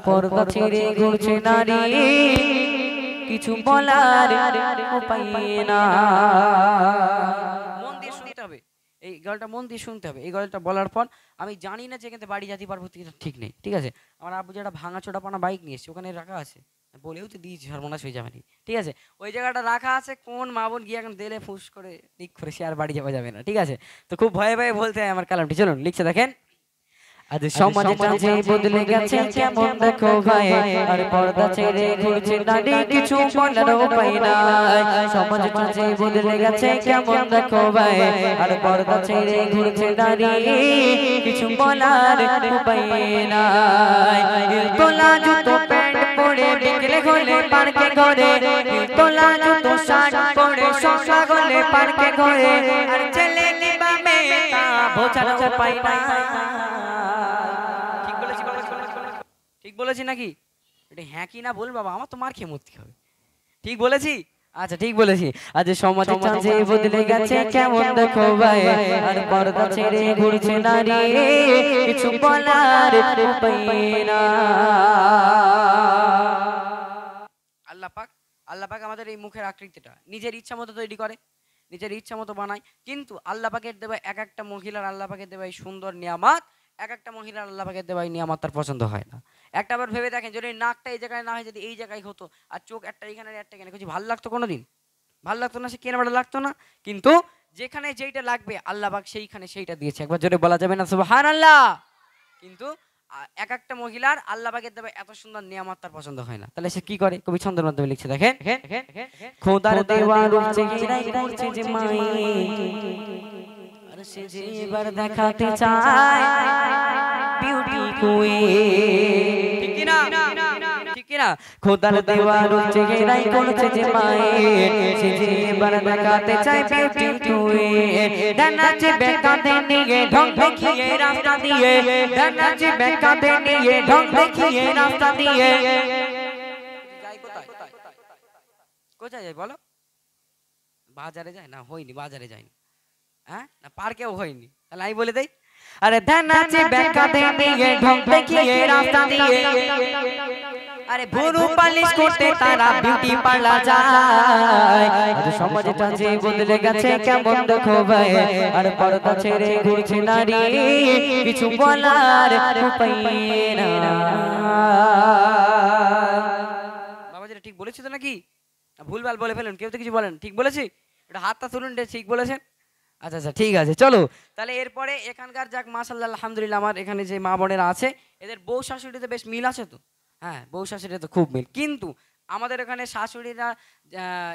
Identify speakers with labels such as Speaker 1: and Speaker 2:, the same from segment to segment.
Speaker 1: পর্দা ছেড়ে ঘুরছে নারী কিছু বলার উপায় না। মন দিয়ে শুনতে হবে, এই গল্পটা মন দিয়ে শুনতে হবে। এই গল্পটা বলার পর আমি জানি না যে এখানে বাড়ি যেতে পারবো ঠিক নেই, ঠিক আছে। আমার আব্বু যেটা ভাঙা চোটাপানা বাইক নিয়ে এসছে ওখানে রাখা আছে, বলেও তো দিয়েছি সর্বনাশ হয়ে যাবে না, ঠিক আছে। ওই জায়গাটা রাখা আছে, কোন মা বোন গিয়ে এখন দিলে ফুস করে লিক করে সে আর বাড়ি যাওয়া যাবে না, ঠিক আছে। তো খুব ভয়ে ভয়ে বলতে হয় আমার কালামটি, চলুন লিখছে দেখেন। আজ সমাজটা যে বদলে গেছে কেমন দেখো ভাই, আর পর্দা ছেড়ে ঘুরছে নারী কিছু বলার উপায় নাই। সমাজটা যে বদলে গেছে কেমন দেখো ভাই, আর পর্দা ছেড়ে ঘুরছে নারী কিছু বলার উপায় নাই। তোলা জুতো প্যান্ট পরে বিকেলে হলে পার্কে ঘরে, তোলা জুতো শার্ট পরে সসা গলে পার্কে ঘরে, আর ছেলে কিবা মেয়ে তা বোঝার উপায় নাই। ঠিক বলেছি নাকি? এটা হ্যাঁ কি না বল বাবা, আমার তো মার খেয়ে মরতে হবে। ঠিক বলেছি? আচ্ছা ঠিক বলেছি। আজ সমাজে চাঁদে বদলে গেছে কেমন দেখো ভাই, আর পর্দা ছেড়ে ঘুরছে নারী কিছু বলার উপায় না। আল্লাহ পাক আমাদের এই মুখের আকৃতিটা নিজের ইচ্ছা মতো তৈরি করে, নিজের ইচ্ছা মতো বানায়। কিন্তু আল্লাহ পাকের দেওয়া এক একটা মহিলার আল্লাহ পাকের দেওয়া এই সুন্দর নিয়ামত, এক একটা মহিলার আল্লাহ পাকের দেওয়া এই নিয়ামত তার পছন্দ হয় না। একটা বার ভেবে দেখেন, যদি নাকটা এই জায়গায় না হয়, যদি এই জায়গায় হতো, আর চোখ একটা এখানে একটা এখানে, কিছু ভালো লাগতো কোনোদিন? ভালো লাগতো না, সে কেন ভালো লাগতো না। কিন্তু যেখানে যেইটা লাগবে আল্লাহ পাক সেইখানে সেইটা দিয়েছে, একবার জোরে বলা যাবে না সুবহানাল্লাহ? কিন্তু এক একটা মহিলার আল্লাহ পাকের দেওয়া এত সুন্দর নিয়ামত তার পছন্দ হয় না। তাহলে সে কি করে? কবি ছন্দের মাধ্যমে লিখছে দেখেন। খোদার দেওয়া রূপ চেহারায় করছে যে মায়ে, আর সে যে এবার দেখাতে চায় বিউটি কুইন। ঠিক কি না? ঠিক কি না? খোদার দেওয়া রূপ চেহারায় করছে যে মায়ে, সে যে এবার দেখাতে চায় বিউটি কুইন। ডানাচে বেকাতে নিয়ে ঢং দেখিয়ে রাস্তা দিয়ে, ডানাচে বেকাতে নিয়ে ঢং দেখিয়ে রাস্তা দিয়ে যাই কোথায়? কোথায় যায় বলো? বাজারে যায় না? হয়নি, বাজারে যায়নি। হ্যাঁ না, পার্কেও হয়নি। তাহলে আমি বলে দেই, আরে ডানাচে বেকাতে নিয়ে ঢং দেখিয়ে রাস্তা দিয়ে, আরে ভুরু পালিশ করতে তারা বিউটি পার্লার যায়। আজ সমাজটা যে বদলে গেছে কেমন দেখো ভাই, আর পর্দা ছেড়ে ঘুরছে নারী কিছু বলার উপায় না। বাবা যেটা ঠিক বলেছি তো নাকি ভুলভাল বলে ফেলেন? কেউ তো কিছু বলেন ঠিক বলেছি? এটা হাতটা তুলুন, ঠিক বলেছেন। আচ্ছা আচ্ছা ঠিক আছে, চলো তাহলে এরপরে এখানকার যাক মাশাআল্লাহ আলহামদুলিল্লাহ আমার এখানে যে মা বোনেরা আছে এদের বউ শাশুড়িতে বেশ মিল আছে তো। হ্যাঁ বউ শাশুড়িতে খুব মিল, কিন্তু আমাদের এখানে শাশুড়িরা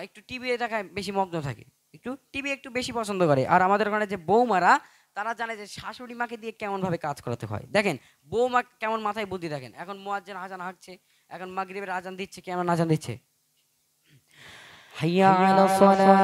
Speaker 1: একটু টিভি দেখায় বেশি মগ্ন থাকে, একটু টিভি একটু বেশি পছন্দ করে। আর আমাদের ওখানে যে বৌমারা তারা জানে যে শাশুড়ি মাকে দিয়ে কেমন ভাবে কাজ করাতে হয়। দেখেন বৌমা কেমন মাথায় বুদ্ধি, দেখেন এখন মুয়াজ্জিন আজান হাঁকছে, এখন মাগরিবের আজান দিচ্ছে, কেমন আজান দিচ্ছে, হাইয়া আলাস সালাহ।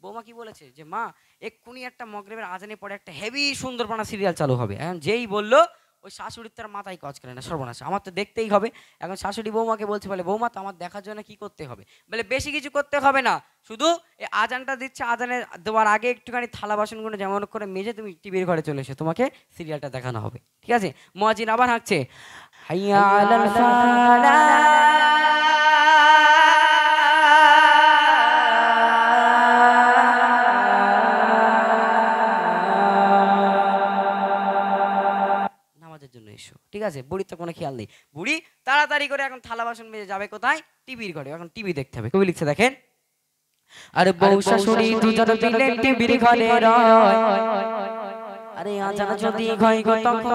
Speaker 1: বৌমা কি বলেছে যে মা এক্ষুনি একটা মগরিবের আজানে পরে একটা হেভি সুন্দরপানা সিরিয়াল চালু হবে। এখন যেই বললো ওই শাশুড়ির তার মাথায় কাজ করে না, সর্বনাশ, আমার তো দেখতেই হবে। এখন শাশুড়ি বৌমাকে বলছে, বলে বৌমা তো আমার দেখার জন্য কি করতে হবে? বলে বেশি কিছু করতে হবে না, শুধু এই আজানটা দিচ্ছে, আজানে দেওয়ার আগে একটুখানি থালা বাসনগুলো যেমন করে মেজে তুমি টিভির ঘরে চলে এসো, তোমাকে সিরিয়ালটা দেখানো হবে, ঠিক আছে। মুয়াজ্জিন আবার হাঁকছে, হাইয়া আলাল ফালাহ। ঠিক আছে, বুড়ির তো কোনো খেয়াল নেই, বুড়ি তাড়াতাড়ি করে এখন থালা বাসন মেজে যাবে কোথায়? টিভির ঘরে, এখন টিভি দেখতে হবে। কবি লিখছে দেখেন, আরে বউ শাশুড়ি দুজন মিলে টিভির ঘরে রয়, আরে আজান যদি হয় গো তখন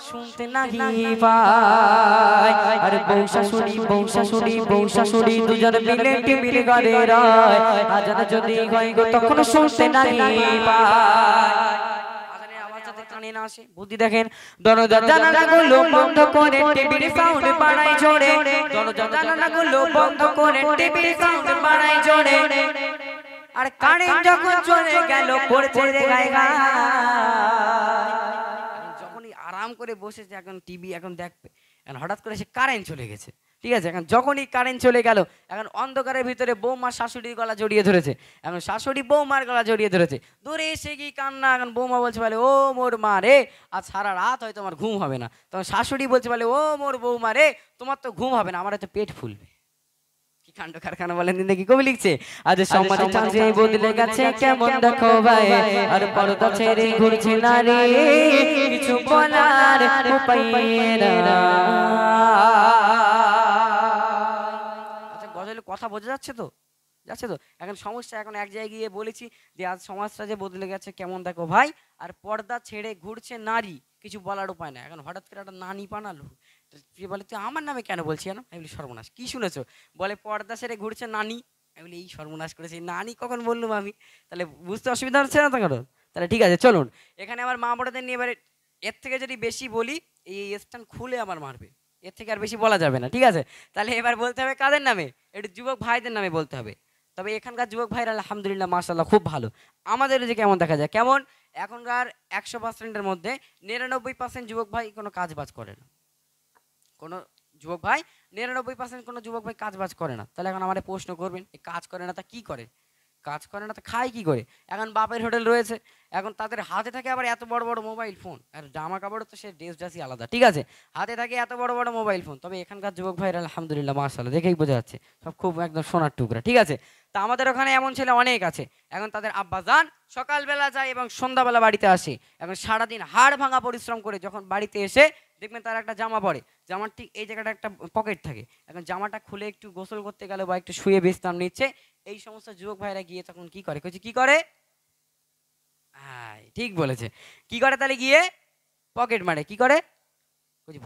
Speaker 1: শুনতে নাহি পায়। আরে বউ শাশুড়ি দুজন মিলে টিভির ঘরে রয়, আজান যদি হয় গো তখন শুনতে নাহি পায়। বুদ্ধি দেখেন, দরজা জানালাগুলো বন্ধ করে টিভির সাউন্ড বাড়ায় জোরে, দরজা জানালাগুলো বন্ধ করে টিভির সাউন্ড বাড়ায় জোরে। আর কারেন্ট যখন চলে গেল পড়ছে রে গায়ে গায়ে, যখনই আরাম করে বসেছে এখন টিভি এখন দেখবে, এখন হঠাৎ করে সে কারেন্ট চলে গেছে, ঠিক আছে, এখন যখনই কারেন্ট চলে গেল, এখন অন্ধকারের ভিতরে বৌমা শাশুড়ির গলা জড়িয়ে ধরেছে, এখন শাশুড়ি বৌমার গলা জড়িয়ে ধরেছে, দূরে এসে কি কান্না, এখন বৌমা বলছে বলে ও মোর মা রে, আজ সারা রাত হয়তো আমার ঘুম হবে না। তখন শাশুড়ি বলছে বলে ও মোর বৌমা রে, তোমার তো ঘুম হবে না, আমার হয়তো পেট ফুলবে। কি কাণ্ড কারখানা বলেন দিন দেখি, কবি লিখছে আজ সমাজে চাঁদে বদলে গেছে কেমন দেখো ভাই, আর পর্দা ছেড়ে ঘুরছে নারী, কিছু বলার উপায় না। আচ্ছা গজলের কথা বোঝা যাচ্ছে তো, যাচ্ছে তো? এখন সমস্যা, এখন এক জায়গায় গিয়ে বলেছি যে আজ সমাজটা যে বদলে গেছে কেমন দেখো ভাই, আর পর্দা ছেড়ে ঘুরছে নারী, কিছু বলার উপায় না। এখন হঠাৎ করে একটা নানি বানালো, বলে তুই আমার নামে কেন বলছি? কেন? আমি বলি সর্বনাশ, কি শুনেছো? বলে পর্দা ছেড়ে ঘুরছে নানি। আমি বলি এই সর্বনাশ করেছে, নানি কখন বললাম আমি? তাহলে বুঝতে অসুবিধা হচ্ছে না তো কারণ? তাহলে ঠিক আছে চলুন, এখানে আমার মা বড়দের নিয়ে এবারে এর থেকে যদি বেশি বলি এই স্ট্যান্ড খুলে আমার মারবে, এর থেকে আর বেশি বলা যাবে না, ঠিক আছে? তাহলে এবার বলতে হবে কাদের নামে? একটু যুবক ভাইদের নামে বলতে হবে। তবে এখানকার যুবক ভাইরা আলহামদুলিল্লাহ মাশাআল্লাহ খুব ভালো। আমাদের যে কেমন দেখা যায়, কেমন এখনকার 100%-এর মধ্যে 99% যুবক ভাই কোনো কাজ বাজ করে না। কোনো যুবক ভাই 99% কোনো যুবক ভাই কাজ বাজ করে না। তাহলে এখন আমারে প্রশ্ন করবেন এই কাজ করে না তা কি করে? কাজ করে না তো খায় কি করে? এখন বাপের হোটেল রয়েছে, এখন তাদের হাতে থাকে আবার এত বড় বড় মোবাইল ফোন, আর জামা কাপড় তো সে ড্রেসই আলাদা, ঠিক আছে? হাতে থাকে এত বড় বড় মোবাইল ফোন। তবে এখানকার যুবক ভাইরা আলহামদুলিল্লাহ মাশাআল্লাহ দেখেই বোঝা যাচ্ছে সব খুব একদম সোনার টুকরা, ঠিক আছে? তা আমাদের ওখানে এমন ছেলে অনেক আছে, এখন তাদের আব্বাজান সকালবেলা যায় এবং সন্ধ্যাবেলা বাড়িতে আসে, এখন সারাদিন হাড় ভাঙা পরিশ্রম করে যখন বাড়িতে এসে দেখবেন তার একটা জামা পরে, জামার ঠিক এই জায়গাটা একটা পকেট থাকে, এখন জামাটা খুলে একটু গোসল করতে গেল বা একটু শুয়ে বিশ্রাম নিচ্ছে, এই সমস্ত যুবক ভাইরা গিয়ে তখন কি করে? কি করে? হ্যাঁ ঠিক বলেছে, কি করে? তাহলে গিয়ে পকেট মারে। কি করে?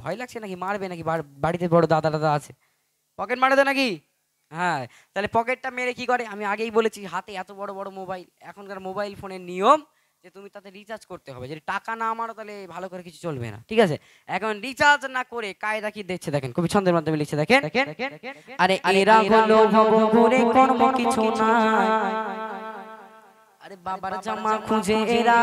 Speaker 1: ভয় লাগছে নাকি? মারবে নাকি? বাড়িতে বড় দাদা দাদা আছে, পকেট মারে তো নাকি? হ্যাঁ, তাহলে পকেটটা মেরে কি করে? আমি আগেই বলেছি হাতে এত বড় বড় মোবাইল, এখনকার মোবাইল ফোনের নিয়ম যে তুমি তাতে রিচার্জ করতে হবে, যদি টাকা না মারো তাহলে ভালো করে কিছু চলবে না, ঠিক আছে? এখন রিচার্জ না করে কায়দা কি দেখছে দেখেন, কবি ছন্দের মাধ্যমে লিখছে দেখেন, আরে এরা হলো ভবঘুরে কর্ম কিছু না, আরে বাবার জামা খুঁজে এরা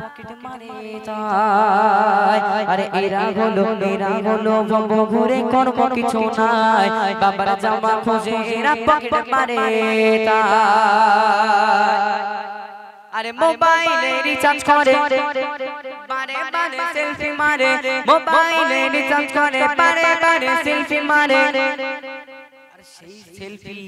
Speaker 1: পকেট মারে তাই, আরে এরা হলো ভবঘুরে কর্ম কিছু নাই, বাবার জামা খুঁজে এরা পকেট মারে তাই, আরে মোবাইলে রিচার্জ করে বারে বারে সেলফি মারে, মোবাইলে রিচার্জ করে বারে বারে সেলফি মারে, আরে সেই সেলফি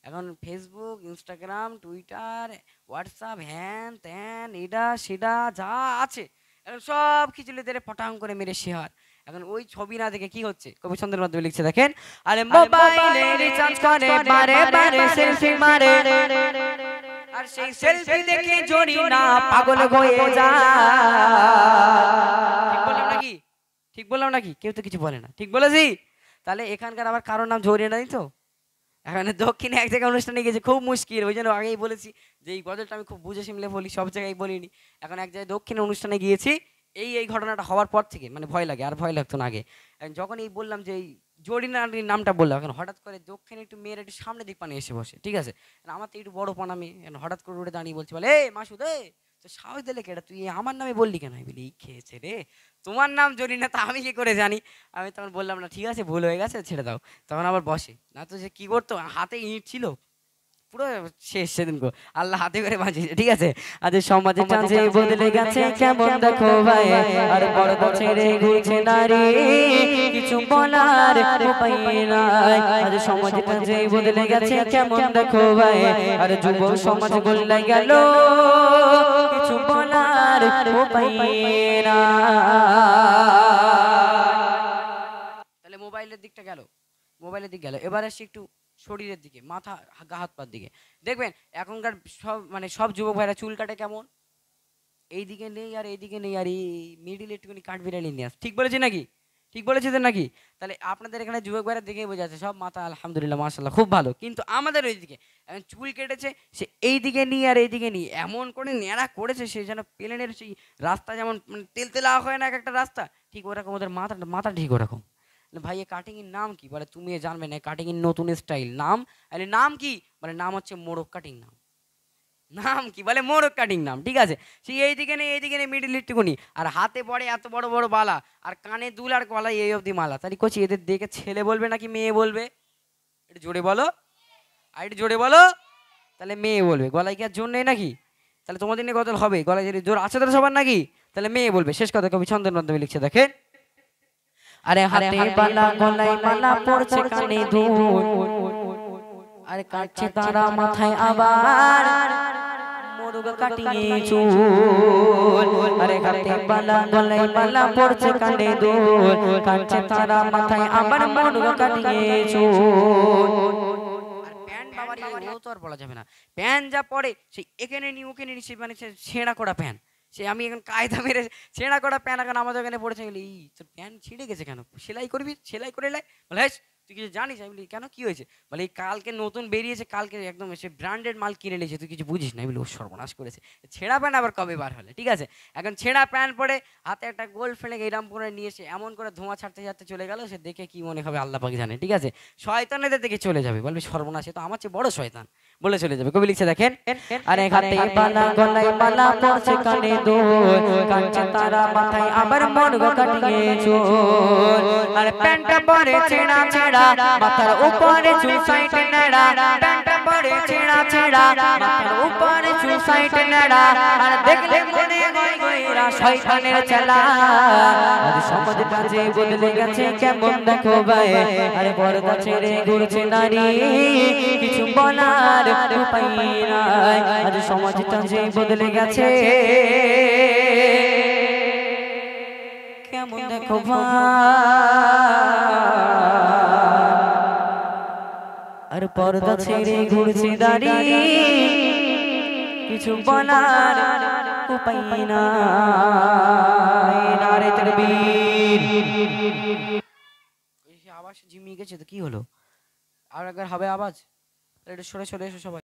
Speaker 1: এখন ফেসবুক, ইনস্টাগ্রাম, টুইটার, হোয়াটসঅ্যাপ, হ্যান ত্যান এটা সেটা যা আছে এখন সব খিচুড়ি ধরে ফটাং করে মেরে শেয়ার। এখন ওই ছবি না দেখে কি হচ্ছে, কবি ছন্দের মাধ্যমে লিখছে দেখেন, আরে মোবাইলে রিচার্জ করে বারে বারে সেলফি মারে, আর সেই সেলফি দেখে জড়ি না পাগল হয়ে যায়। ঠিক বললাম নাকি? ঠিক বললাম নাকি? কেউ তো কিছু বলে না, ঠিক বলেছি? তাহলে এখানকার আবার কারোর নাম জড়িয়ে নাই তো? এখানে দক্ষিণে এক জায়গায় অনুষ্ঠানে গেছে, খুব মুশকিল, ওই জন্য আগেই বলেছি যে এই গজলটা আমি খুব বুঝে শিমলে বলি, সব জায়গায় বলিনি। এখন এক জায়গায় দক্ষিণে অনুষ্ঠানে গিয়েছি, এই ঘটনাটা হওয়ার পর থেকে মানে ভয় লাগে, আর ভয় লাগতো না আগে। যখন এই বললাম যে এই জরিনার নামটা বললাম, এখন হঠাৎ করে দক্ষিণে একটু মেয়ের একটু সামনে দিক পানি এসে বসে, ঠিক আছে? আমার তো একটু বড় পানা মেয়ে, হঠাৎ করে উঠে দাঁড়িয়ে বলছি বলে এ মাসুদ এ তো সাহস দিলে কেটা, তুই আমার নামে বললি কেন? আমি বলি এই খেয়েছে রে, তোমার নাম জরিনা তা আমি কি করে জানি? আমি তখন বললাম না ঠিক আছে ভুল হয়ে গেছে ছেড়ে দাও। তখন আবার বসে না তো সে কি করতো, হাতে ইট ছিল পুরো শেষ সেদিন গো, আল্লাহ হাতে করে বাঁচিয়েছে, ঠিক আছে? আজ সমাজে চাঁদে বদলে গেছে কেমন দেখো ভাই, আর পর্দা ছেড়ে ঘুরছে নারী, কিছু বলার উপায় নাই, আজ সমাজে চাঁদে বদলে গেছে কেমন দেখো ভাই, আর যুব সমাজ গোল্লাই গেল, কিছু বলার উপায় নাই। তাহলে মোবাইলের দিকটা গেল, মোবাইলের দিক গেল, এবার আসি একটু শরীরের দিকে, মাথা গা হাত পার দিকে। দেখবেন এখনকার সব যুবক ভাইরা চুল কাটে কেমন, এইদিকে নেই আর এইদিকে নেই, আর এই মিডিল একটুখানি কাঠ বিড়ালি নিয়ে আস, ঠিক বলেছি নাকি? ঠিক বলেছি তো নাকি? তাহলে আপনাদের এখানে যুবক ভাইরা দেখে বোঝা যাচ্ছে সব মাথা আলহামদুলিল্লাহ মাশাআল্লাহ খুব ভালো, কিন্তু আমাদের ওইদিকে এখন চুল কেটেছে সে এইদিকে নিয়ে আর এইদিকে নিয়ে এমন করে ন্যাড়া করেছে, সে যেন প্লেনের সেই রাস্তা যেমন মানে তেলতেলা হয় না এক একটা রাস্তা, ঠিক ওরকম ওদের মাথা ঠিক ওরকম। ভাই এ কাটিং এর নাম কি? বলে তুমি জানবে না, কাটিং এর নতুন স্টাইল নাম। আরে নাম কি? মানে নাম হচ্ছে মোড়ক কাটিং নাম। নাম কি বলে, মোরগ কাটিং নাম, ঠিক আছে। সেই এইদিকে নেই মিডিল একটুকুনি, আর হাতে পড়ে এত বড় বড় বালা, আর কানে দুল, আর গলায় এই অবধি মালা। তাহলে কোচি এদের দেখে ছেলে বলবে নাকি মেয়ে বলবে? একটু জোরে বলো, আর একটু জোরে বলো। তাহলে মেয়ে বলবে, গলায় কি আর জোর নেই নাকি? তাহলে তোমাদের নিয়ে গজল হবে, গলায় যদি জোর আছে তো সবার নাকি, তাহলে মেয়ে বলবে। শেষ কথা কবি ছন্দের মাধ্যমে লিখছে, দেখেন। আরে হাতে বালা গলায় মালা পড়ছে কানে দুল, আর কাটছে তারা মাথায় আবার মোরগ কাটিয়ে চুল। আরে হাতে বালা গলায় মালা পড়ছে কানে দুল, কাটছে তারা মাথায় আবার মোরগ কাটিয়ে চুল। প্যান্ট বাবারি ও তো আর বলা যাবে না, প্যান্ট যা পড়ে সেই এখানে নি ওখানে নি, সে মানে সে ছেঁড়া করা প্যান্ট। সে আমি এখন কায়দা মেরে ছেঁড়া করা প্যান্ট এখন আমাদের এখানে পড়েছে, গেলে এই তোর প্যান্ট ছিঁড়ে গেছে কেন, সেলাই করবি, সেলাই করে লাই। বলে হ্যাঁ তুই কিছু জানিস? আমি বলি কেন, কি হয়েছে? বলে এই কালকে নতুন বেরিয়েছে, কালকে একদম সে ব্র্যান্ডেড মাল কিনে নিয়েছে, তুই কিছু বুঝিস না। আমি বলি ও সর্বনাশ করেছে, ছেঁড়া প্যান্ট আবার কবে বার হলে, ঠিক আছে। এখন ছেঁড়া প্যান্ট পরে হাতে একটা গোল ফেলে এইরাম করে নিয়ে এসে এমন করে ধোঁয়া ছাড়তে ছাড়তে চলে গেল, সে দেখে কি মনে হবে আল্লাহ পাক জানে, ঠিক আছে। শয়তানেদের দেখে চলে যাবে, বলবে সর্বনাশ, এ তো আমার চেয়ে বড় শয়তান, বলে চলে যাবে। কবি লিখছে, দেখেন। আরে হাতে বালা গলায় মালা পড়ছে কানে দুল, কাটছে তারা মাথায় আবার মোরগ কাটিয়ে চুল। আর প্যান্টটা পরে ছেঁড়া ছেঁড়া, মাথার উপরে চুল সাইটে নেড়া, প্যান্টটা পরে ছেঁড়া ছেঁড়া, মাথার উপরে চুল সাইটে নেড়া, আর দেখলে মনে হয় গয়রা শয়তানের চেলা। আজ সমাজটা যে বদলে গেছে কেমন দেখো ভাই, আরে পর্দা ছেড়ে ঘুরছে নারী, কিছু বলার উপায় নাই। আজ সমাজটা যে বদলে গেছে কেমন দেখো আর পর্দা ছেড়ে ঘুরছে দাঁড়ি, কিছু বলার উপায় নাই। নারে তাকবীর। আওয়াজ ঝিমিয়ে গেছে তো কি হলো, আর একবার হবে আওয়াজ? একটু সরে সরে এসো সবাই।